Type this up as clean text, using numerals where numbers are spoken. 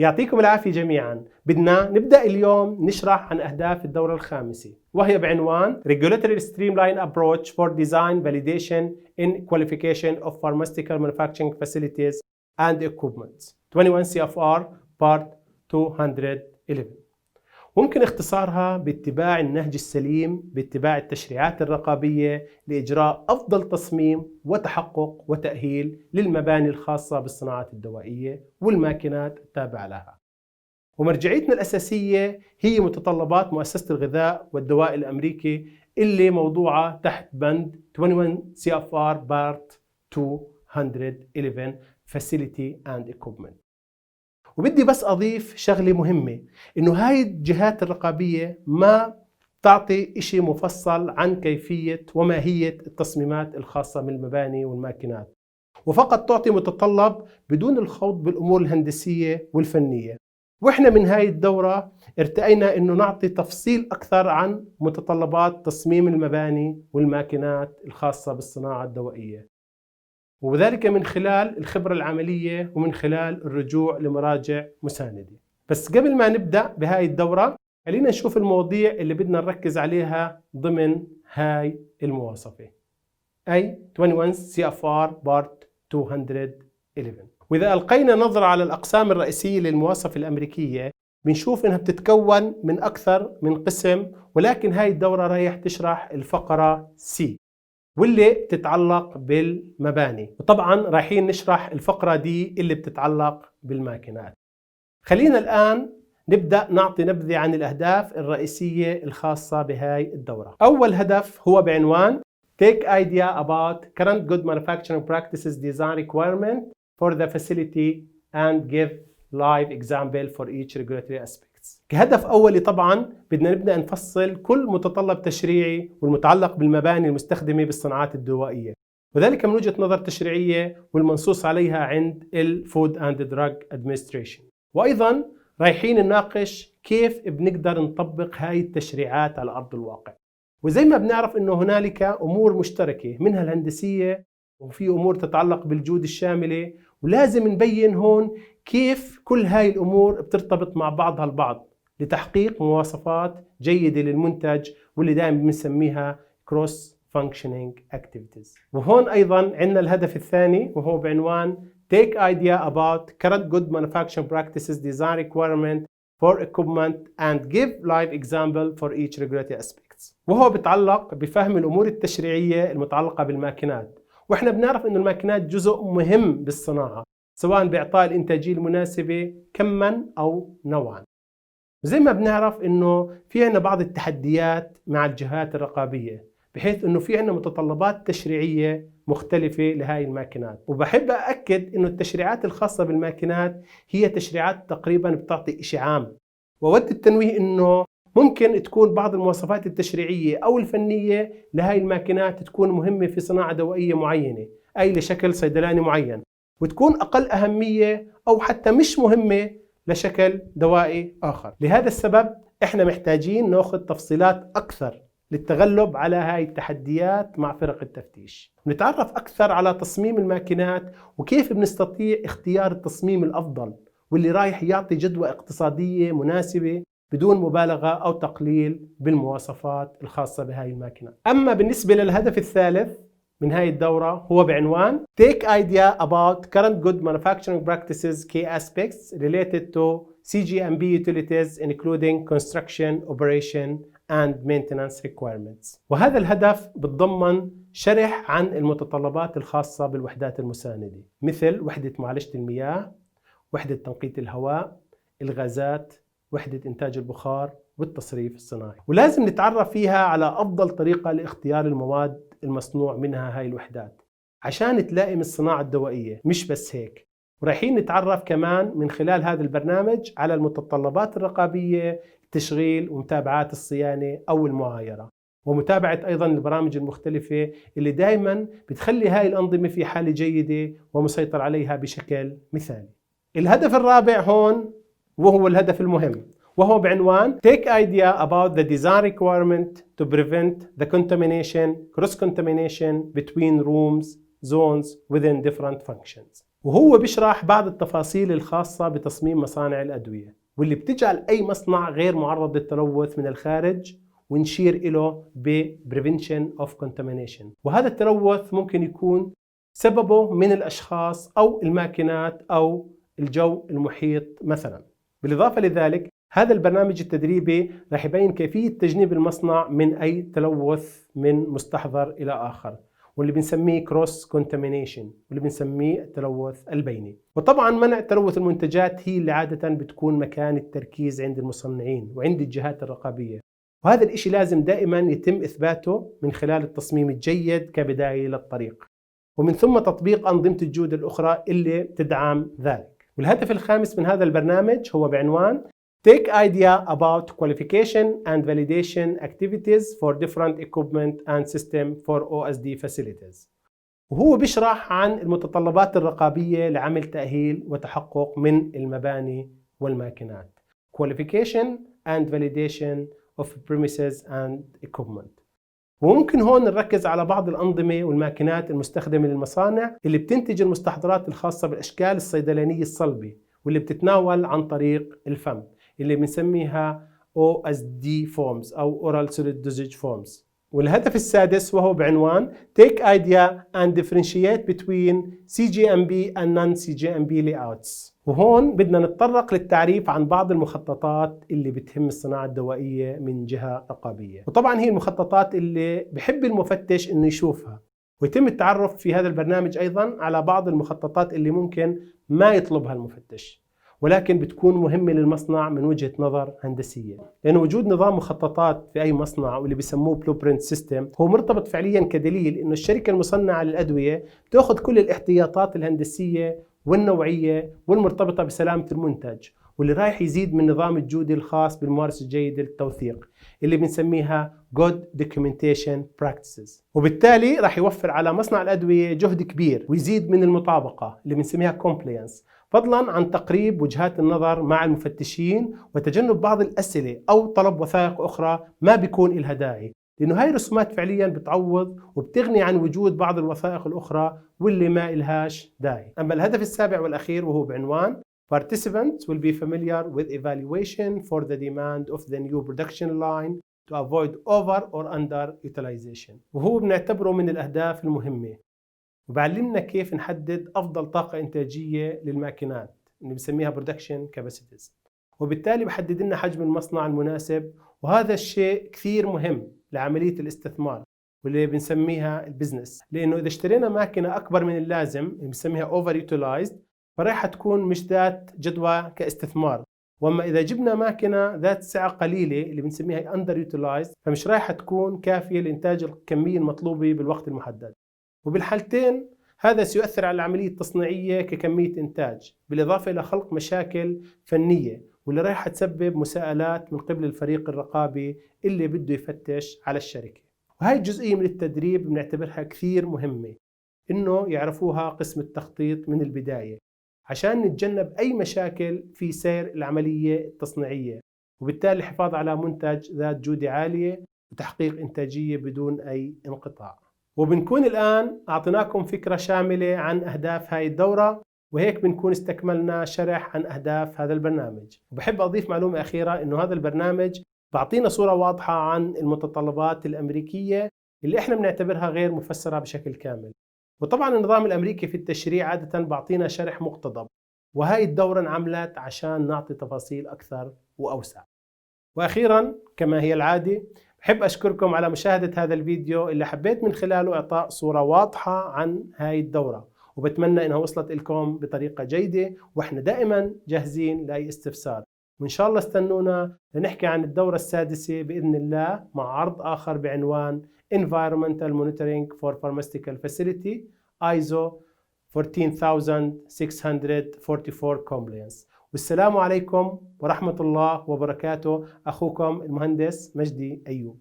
يعطيكم العافية جميعا. بدنا نبدأ اليوم نشرح عن أهداف الدورة الخامسة، وهي بعنوان Regulatory Streamline Approach for Design Validation in Qualification of Pharmaceutical Manufacturing Facilities and Equipment 21 CFR Part 211. ممكن اختصارها باتباع النهج السليم باتباع التشريعات الرقابية لإجراء أفضل تصميم وتحقق وتأهيل للمباني الخاصة بالصناعات الدوائية والماكينات التابعة لها. ومرجعيتنا الأساسية هي متطلبات مؤسسة الغذاء والدواء الأمريكي اللي موضوعة تحت بند 21 CFR Part 211 Facility and Equipment. وبدي بس أضيف شغلة مهمة، إنه هاي الجهات الرقابية ما تعطي إشي مفصل عن كيفية وماهية التصميمات الخاصة بالمباني والماكينات، وفقط تعطي متطلب بدون الخوض بالأمور الهندسية والفنية. وإحنا من هاي الدورة ارتأينا إنه نعطي تفصيل أكثر عن متطلبات تصميم المباني والماكينات الخاصة بالصناعة الدوائية، وذلك من خلال الخبرة العملية ومن خلال الرجوع لمراجع مساندة. بس قبل ما نبدأ بهاي الدورة خلينا نشوف المواضيع اللي بدنا نركز عليها ضمن هاي المواصفة، أي 21 CFR Part 211. وإذا ألقينا نظرة على الأقسام الرئيسية للمواصفة الأمريكية بنشوف إنها بتتكون من أكثر من قسم، ولكن هاي الدورة رايح تشرح الفقرة C واللي بتتعلق بالمباني، وطبعا رايحين نشرح الفقرة دي اللي بتتعلق بالماكينات. خلينا الآن نبدأ نعطي نبذة عن الأهداف الرئيسية الخاصة بهاي الدورة. أول هدف هو بعنوان Take idea about current good manufacturing practices design requirement for the facility and give live example for each regulatory aspect. كهدف أولي طبعا بدنا نبدأ نفصل كل متطلب تشريعي والمتعلق بالمباني المستخدمة بالصناعات الدوائية، وذلك من وجهة نظر تشريعية والمنصوص عليها عند ال Food and Drug Administration. وأيضا رايحين نناقش كيف بنقدر نطبق هاي التشريعات على أرض الواقع. وزي ما بنعرف إنه هنالك أمور مشتركة منها الهندسية، وفي أمور تتعلق بالجودة الشاملة، ولازم نبين هون كيف كل هاي الأمور بترتبط مع بعضها البعض لتحقيق مواصفات جيدة للمنتج واللي دائما بنسميها Cross Functioning Activities. وهون أيضا عندنا الهدف الثاني وهو بعنوان Take idea about current good manufacturing practices design requirement for equipment and give live example for each regulatory aspects. وهو بيتعلق بفهم الأمور التشريعية المتعلقة بالماكينات. وإحنا بنعرف إنه الماكينات جزء مهم بالصناعة، سواء بإعطاء الإنتاجية المناسبة كماً أو نوعاً. زي ما بنعرف إنه في عنا بعض التحديات مع الجهات الرقابية، بحيث إنه في عنا متطلبات تشريعية مختلفة لهاي الماكينات. وبحب أأكد إنه التشريعات الخاصة بالماكينات هي تشريعات تقريباً بتعطي إشي عام، وود التنويه إنه ممكن تكون بعض المواصفات التشريعية أو الفنية لهاي الماكينات تكون مهمة في صناعة دوائية معينة، أي لشكل صيدلاني معين، وتكون أقل أهمية أو حتى مش مهمة لشكل دوائي آخر. لهذا السبب إحنا محتاجين نأخذ تفصيلات أكثر للتغلب على هاي التحديات مع فرق التفتيش، ونتعرف أكثر على تصميم الماكينات وكيف بنستطيع اختيار التصميم الأفضل واللي رايح يعطي جدوى اقتصادية مناسبة بدون مبالغة أو تقليل بالمواصفات الخاصة بهاي الماكينات. أما بالنسبة للهدف الثالث من هاي الدورة هو بعنوان Take idea about current good manufacturing practices key aspects related to CGMP utilities including construction, operation and maintenance requirements. وهذا الهدف بتضمن شرح عن المتطلبات الخاصة بالوحدات المساندة، مثل وحدة معالجة المياه، وحدة تنقية الهواء، الغازات، وحدة إنتاج البخار والتصريف الصناعي. ولازم نتعرف فيها على أفضل طريقة لاختيار المواد المصنوع منها هاي الوحدات عشان تلائم الصناعة الدوائية. مش بس هيك، ورايحين نتعرف كمان من خلال هذا البرنامج على المتطلبات الرقابية لتشغيل ومتابعات الصيانة أو المعايرة، ومتابعة أيضا البرامج المختلفة اللي دائما بتخلي هاي الأنظمة في حالة جيدة ومسيطر عليها بشكل مثالي. الهدف الرابع هون وهو الهدف المهم، وهو بعنوان Take idea about the design requirement to prevent the contamination, cross-contamination between rooms, zones within different functions. وهو بيشرح بعض التفاصيل الخاصة بتصميم مصانع الأدوية واللي بتجعل أي مصنع غير معرض للتلوث من الخارج، ونشير إله ب Prevention of Contamination. وهذا التلوث ممكن يكون سببه من الأشخاص أو الماكينات أو الجو المحيط مثلا. بالإضافة لذلك هذا البرنامج التدريبي راح يبين كيفية تجنيب المصنع من أي تلوث من مستحضر إلى آخر، واللي بنسميه كروس كونتامينيشن، واللي بنسميه التلوث البيني. وطبعا منع تلوث المنتجات هي اللي عادة بتكون مكان التركيز عند المصنعين وعند الجهات الرقابية، وهذا الإشي لازم دائما يتم إثباته من خلال التصميم الجيد كبداية للطريق، ومن ثم تطبيق أنظمة الجودة الأخرى اللي تدعم ذلك. والهدف الخامس من هذا البرنامج هو بعنوان Take idea about qualification and validation activities for different equipment and system for OSD facilities. وهو بيشرح عن المتطلبات الرقابية لعمل تأهيل وتحقق من المباني والماكينات. Qualification and validation of premises and equipment. وممكن هون نركز على بعض الأنظمة والماكينات المستخدمة للمصانع اللي بتنتج المستحضرات الخاصة بالأشكال الصيدلانية الصلبة واللي بتتناول عن طريق الفم، اللي بنسميها OSD forms أو Oral Solid Dosage Forms. والهدف السادس وهو بعنوان Take idea and differentiate between CGMP and non-CGMP layouts. وهون بدنا نتطرق للتعريف عن بعض المخططات اللي بتهم الصناعة الدوائية من جهة رقابية، وطبعا هي المخططات اللي بحب المفتش انه يشوفها. ويتم التعرف في هذا البرنامج ايضا على بعض المخططات اللي ممكن ما يطلبها المفتش، ولكن بتكون مهمة للمصنع من وجهة نظر هندسية، لأن وجود نظام مخططات في أي مصنع واللي بيسموه بلوبرنت سيستم هو مرتبط فعليا كدليل إنه الشركة المصنعة للأدوية بتأخذ كل الاحتياطات الهندسية والنوعية والمرتبطة بسلامة المنتج، واللي رايح يزيد من نظام الجودة الخاص بالممارسة الجيدة للتوثيق اللي بنسميها Good Documentation Practices. وبالتالي راح يوفر على مصنع الأدوية جهد كبير ويزيد من المطابقة اللي بنسميها Compliance، فضلا عن تقريب وجهات النظر مع المفتشين وتجنب بعض الأسئلة أو طلب وثائق أخرى ما بيكون إلها داعي، لأنه هاي الرسومات فعليا بتعوض وبتغني عن وجود بعض الوثائق الأخرى واللي ما إلهاش داعي. أما الهدف السابع والأخير وهو بعنوان Participants will be familiar with evaluation for the demand of the new production line to avoid over or under utilization. وهو بنعتبره من الأهداف المهمة، وبعلمنا كيف نحدد أفضل طاقة إنتاجية للماكينات اللي بنسميها production capacities، وبالتالي بحدد لنا حجم المصنع المناسب. وهذا الشيء كثير مهم لعملية الاستثمار واللي بنسميها البزنس، لأنه إذا اشترينا ماكينة أكبر من اللازم اللي بنسميها over utilized فراح تكون مش ذات جدوى كاستثمار، واما اذا جبنا ماكينه ذات سعه قليله اللي بنسميها اندر يوتيلايزد فمش رايحه تكون كافيه لانتاج الكميه المطلوبه بالوقت المحدد. وبالحالتين هذا سيؤثر على العمليه التصنيعيه ككميه انتاج، بالاضافه الى خلق مشاكل فنيه واللي رايحه تسبب مساءلات من قبل الفريق الرقابي اللي بده يفتش على الشركه. وهي الجزئيه من التدريب بنعتبرها كثير مهمه انه يعرفوها قسم التخطيط من البدايه، عشان نتجنب أي مشاكل في سير العملية التصنيعية، وبالتالي الحفاظ على منتج ذات جودة عالية وتحقيق إنتاجية بدون أي انقطاع. وبنكون الآن أعطيناكم فكرة شاملة عن أهداف هاي الدورة، وهيك بنكون استكملنا شرح عن أهداف هذا البرنامج. وبحب أضيف معلومة أخيرة إنه هذا البرنامج بعطينا صورة واضحة عن المتطلبات الأمريكية اللي إحنا بنعتبرها غير مفسرة بشكل كامل. وطبعا النظام الأمريكي في التشريع عادة بعطينا شرح مقتضب، وهاي الدورة انعملت عشان نعطي تفاصيل أكثر وأوسع. وأخيرا كما هي العادة بحب أشكركم على مشاهدة هذا الفيديو اللي حبيت من خلاله إعطاء صورة واضحة عن هاي الدورة، وبتمنى إنها وصلت لكم بطريقة جيدة، وإحنا دائما جاهزين لأي استفسار. وإن شاء الله استنونا لنحكي عن الدورة السادسة بإذن الله مع عرض آخر بعنوان Environmental Monitoring for Pharmaceutical Facility ISO 14644 Compliance. والسلام عليكم ورحمة الله وبركاته. أخوكم المهندس مجدي أيوب.